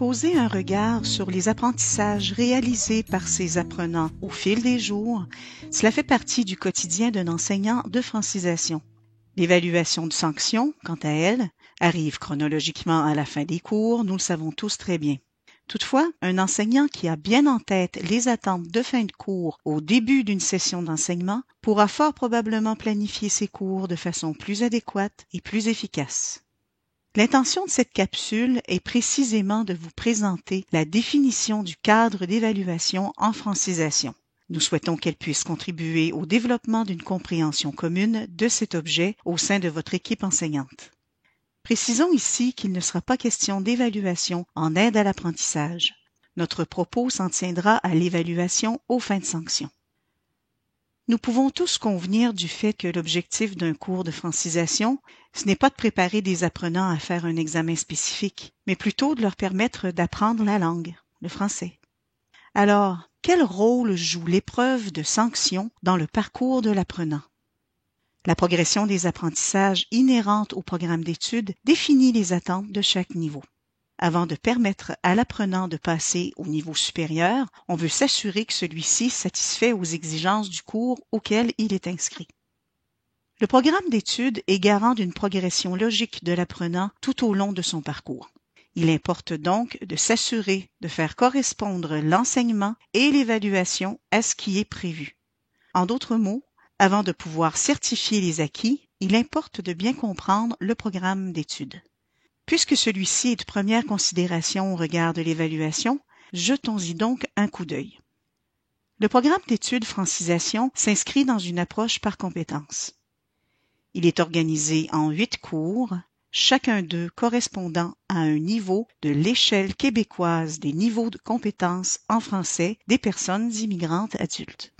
poser un regard sur les apprentissages réalisés par ces apprenants au fil des jours, cela fait partie du quotidien d'un enseignant de francisation. L'évaluation de sanctions, quant à elle, arrive chronologiquement à la fin des cours, nous le savons tous très bien. Toutefois, un enseignant qui a bien en tête les attentes de fin de cours au début d'une session d'enseignement pourra fort probablement planifier ses cours de façon plus adéquate et plus efficace. L'intention de cette capsule est précisément de vous présenter la définition du cadre d'évaluation en francisation. Nous souhaitons qu'elle puisse contribuer au développement d'une compréhension commune de cet objet au sein de votre équipe enseignante. Précisons ici qu'il ne sera pas question d'évaluation en aide à l'apprentissage. Notre propos s'en tiendra à l'évaluation aux fins de sanction. Nous pouvons tous convenir du fait que l'objectif d'un cours de francisation, ce n'est pas de préparer des apprenants à faire un examen spécifique, mais plutôt de leur permettre d'apprendre la langue, le français. Alors, quel rôle joue l'épreuve de sanction dans le parcours de l'apprenant? La progression des apprentissages inhérente au programme d'études définit les attentes de chaque niveau. Avant de permettre à l'apprenant de passer au niveau supérieur, on veut s'assurer que celui-ci satisfait aux exigences du cours auquel il est inscrit. Le programme d'études est garant d'une progression logique de l'apprenant tout au long de son parcours. Il importe donc de s'assurer de faire correspondre l'enseignement et l'évaluation à ce qui est prévu. En d'autres mots, avant de pouvoir certifier les acquis, il importe de bien comprendre le programme d'études. Puisque celui-ci est de première considération au regard de l'évaluation, jetons-y donc un coup d'œil. Le programme d'études francisation s'inscrit dans une approche par compétences. Il est organisé en 8 cours, chacun d'eux correspondant à un niveau de l'échelle québécoise des niveaux de compétences en français des personnes immigrantes adultes.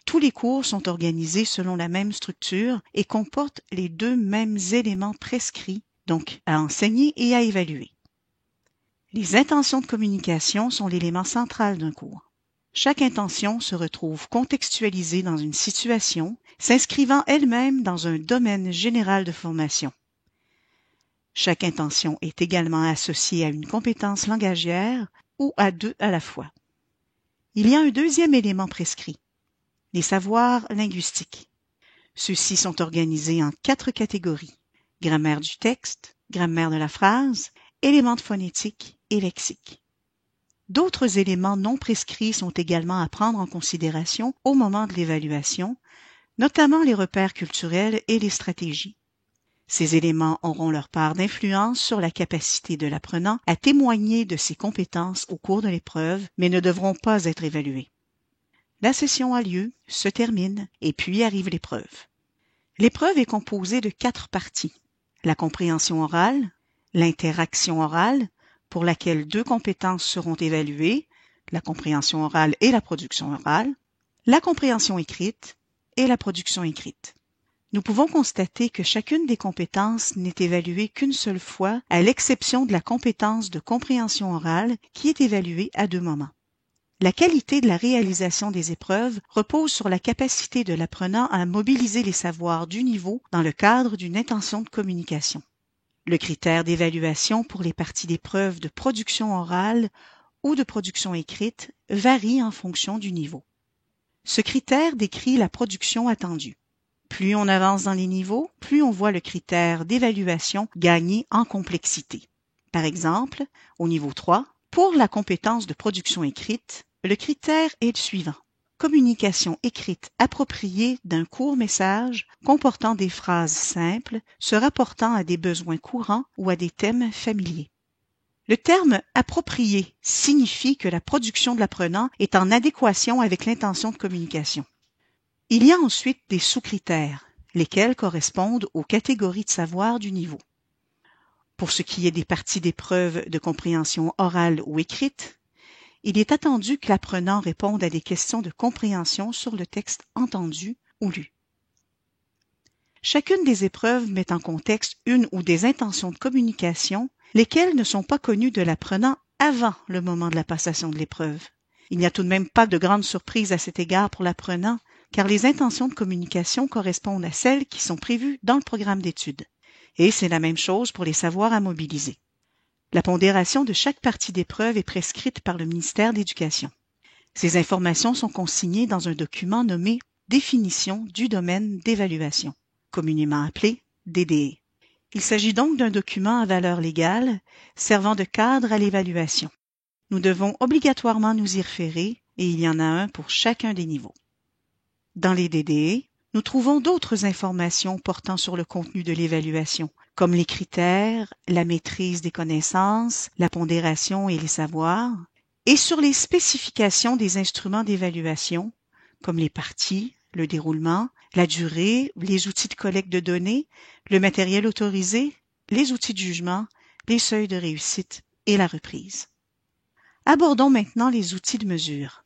Tous les cours sont organisés selon la même structure et comportent les 2 mêmes éléments prescrits, donc à enseigner et à évaluer. Les intentions de communication sont l'élément central d'un cours. Chaque intention se retrouve contextualisée dans une situation, s'inscrivant elle-même dans un domaine général de formation. Chaque intention est également associée à une compétence langagière ou à 2 à la fois. Il y a un deuxième élément prescrit, les savoirs linguistiques. Ceux-ci sont organisés en 4 catégories: grammaire du texte, grammaire de la phrase, éléments de phonétique et lexique. D'autres éléments non prescrits sont également à prendre en considération au moment de l'évaluation, notamment les repères culturels et les stratégies. Ces éléments auront leur part d'influence sur la capacité de l'apprenant à témoigner de ses compétences au cours de l'épreuve, mais ne devront pas être évalués. La session a lieu, se termine, et puis arrive l'épreuve. L'épreuve est composée de 4 parties. La compréhension orale, l'interaction orale, pour laquelle 2 compétences seront évaluées, la compréhension orale et la production orale, la compréhension écrite et la production écrite. Nous pouvons constater que chacune des compétences n'est évaluée qu'une seule fois, à l'exception de la compétence de compréhension orale qui est évaluée à 2 moments. La qualité de la réalisation des épreuves repose sur la capacité de l'apprenant à mobiliser les savoirs du niveau dans le cadre d'une intention de communication. Le critère d'évaluation pour les parties d'épreuve de production orale ou de production écrite varie en fonction du niveau. Ce critère décrit la production attendue. Plus on avance dans les niveaux, plus on voit le critère d'évaluation gagner en complexité. Par exemple, au niveau 3, pour la compétence de production écrite, le critère est le suivant: communication écrite appropriée d'un court message comportant des phrases simples se rapportant à des besoins courants ou à des thèmes familiers. Le terme « approprié » signifie que la production de l'apprenant est en adéquation avec l'intention de communication. Il y a ensuite des sous-critères, lesquels correspondent aux catégories de savoir du niveau. Pour ce qui est des parties d'épreuve de compréhension orale ou écrite, il est attendu que l'apprenant réponde à des questions de compréhension sur le texte entendu ou lu. Chacune des épreuves met en contexte une ou des intentions de communication, lesquelles ne sont pas connues de l'apprenant avant le moment de la passation de l'épreuve. Il n'y a tout de même pas de grande surprise à cet égard pour l'apprenant, car les intentions de communication correspondent à celles qui sont prévues dans le programme d'études. Et c'est la même chose pour les savoirs à mobiliser. La pondération de chaque partie d'épreuve est prescrite par le ministère de l'Éducation. Ces informations sont consignées dans un document nommé « Définition du domaine d'évaluation », communément appelé DDE. Il s'agit donc d'un document à valeur légale servant de cadre à l'évaluation. Nous devons obligatoirement nous y référer et il y en a un pour chacun des niveaux. Dans les DDE, nous trouvons d'autres informations portant sur le contenu de l'évaluation, comme les critères, la maîtrise des connaissances, la pondération et les savoirs, et sur les spécifications des instruments d'évaluation, comme les parties, le déroulement, la durée, les outils de collecte de données, le matériel autorisé, les outils de jugement, les seuils de réussite et la reprise. Abordons maintenant les outils de mesure.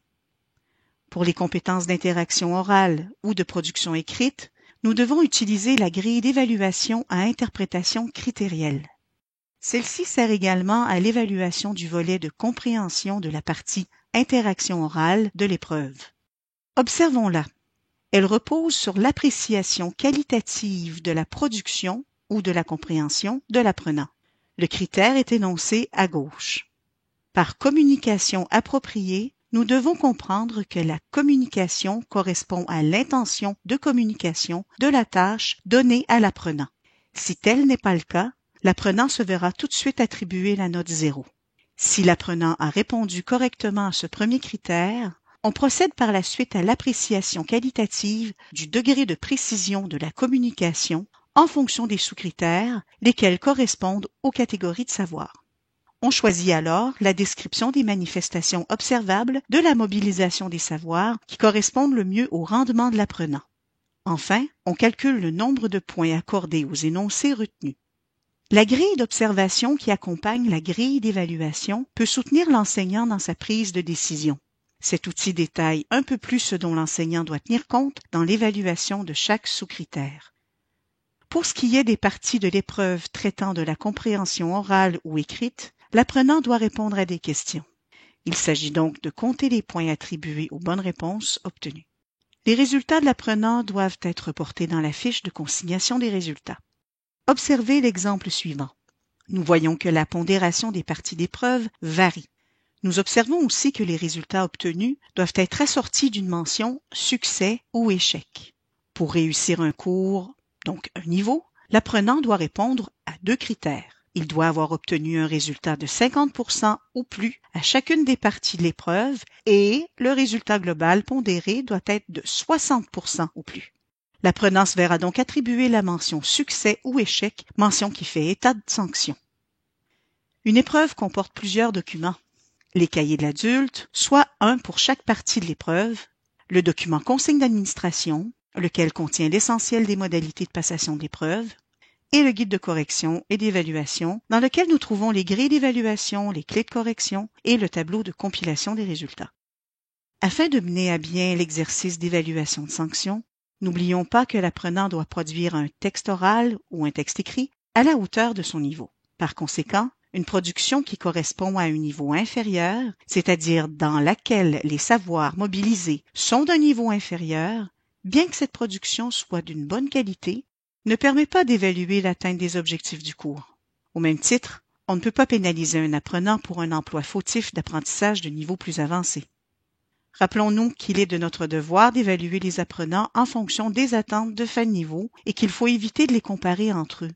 Pour les compétences d'interaction orale ou de production écrite, nous devons utiliser la grille d'évaluation à interprétation critérielle. Celle-ci sert également à l'évaluation du volet de compréhension de la partie interaction orale de l'épreuve. Observons-la. Elle repose sur l'appréciation qualitative de la production ou de la compréhension de l'apprenant. Le critère est énoncé à gauche. Par communication appropriée, nous devons comprendre que la communication correspond à l'intention de communication de la tâche donnée à l'apprenant. Si tel n'est pas le cas, l'apprenant se verra tout de suite attribuer la note 0. Si l'apprenant a répondu correctement à ce premier critère, on procède par la suite à l'appréciation qualitative du degré de précision de la communication en fonction des sous-critères, lesquels correspondent aux catégories de savoir. On choisit alors la description des manifestations observables de la mobilisation des savoirs qui correspondent le mieux au rendement de l'apprenant. Enfin, on calcule le nombre de points accordés aux énoncés retenus. La grille d'observation qui accompagne la grille d'évaluation peut soutenir l'enseignant dans sa prise de décision. Cet outil détaille un peu plus ce dont l'enseignant doit tenir compte dans l'évaluation de chaque sous-critère. Pour ce qui est des parties de l'épreuve traitant de la compréhension orale ou écrite, l'apprenant doit répondre à des questions. Il s'agit donc de compter les points attribués aux bonnes réponses obtenues. Les résultats de l'apprenant doivent être reportés dans la fiche de consignation des résultats. Observez l'exemple suivant. Nous voyons que la pondération des parties d'épreuve varie. Nous observons aussi que les résultats obtenus doivent être assortis d'une mention « succès » ou « échec ». Pour réussir un cours, donc un niveau, l'apprenant doit répondre à 2 critères. Il doit avoir obtenu un résultat de 50% ou plus à chacune des parties de l'épreuve et le résultat global pondéré doit être de 60% ou plus. L'apprenant se verra donc attribuer la mention « succès » ou « échec », mention qui fait état de sanction. Une épreuve comporte plusieurs documents. Les cahiers de l'adulte, soit un pour chaque partie de l'épreuve, le document consigne d'administration, lequel contient l'essentiel des modalités de passation de l'épreuve, et le guide de correction et d'évaluation, dans lequel nous trouvons les grilles d'évaluation, les clés de correction et le tableau de compilation des résultats. Afin de mener à bien l'exercice d'évaluation de sanction, n'oublions pas que l'apprenant doit produire un texte oral ou un texte écrit à la hauteur de son niveau. Par conséquent, une production qui correspond à un niveau inférieur, c'est-à-dire dans laquelle les savoirs mobilisés sont d'un niveau inférieur, bien que cette production soit d'une bonne qualité, ne permet pas d'évaluer l'atteinte des objectifs du cours. Au même titre, on ne peut pas pénaliser un apprenant pour un emploi fautif d'apprentissage de niveau plus avancé. Rappelons-nous qu'il est de notre devoir d'évaluer les apprenants en fonction des attentes de fin de niveau et qu'il faut éviter de les comparer entre eux.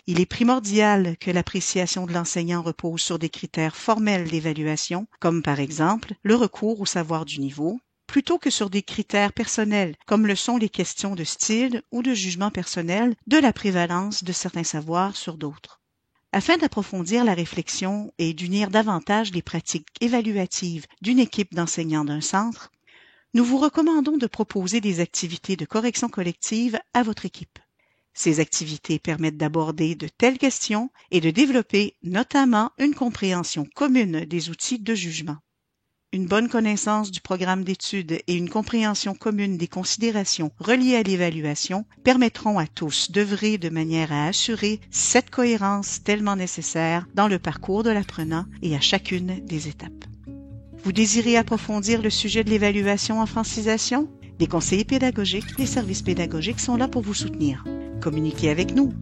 Il est primordial que l'appréciation de l'enseignant repose sur des critères formels d'évaluation, comme par exemple le recours au savoir du niveau, plutôt que sur des critères personnels, comme le sont les questions de style ou de jugement personnel de la prévalence de certains savoirs sur d'autres. Afin d'approfondir la réflexion et d'unir davantage les pratiques évaluatives d'une équipe d'enseignants d'un centre, nous vous recommandons de proposer des activités de correction collective à votre équipe. Ces activités permettent d'aborder de telles questions et de développer notamment une compréhension commune des outils de jugement. Une bonne connaissance du programme d'études et une compréhension commune des considérations reliées à l'évaluation permettront à tous d'œuvrer de manière à assurer cette cohérence tellement nécessaire dans le parcours de l'apprenant et à chacune des étapes. Vous désirez approfondir le sujet de l'évaluation en francisation? Les conseillers pédagogiques, les services pédagogiques sont là pour vous soutenir. Communiquez avec nous.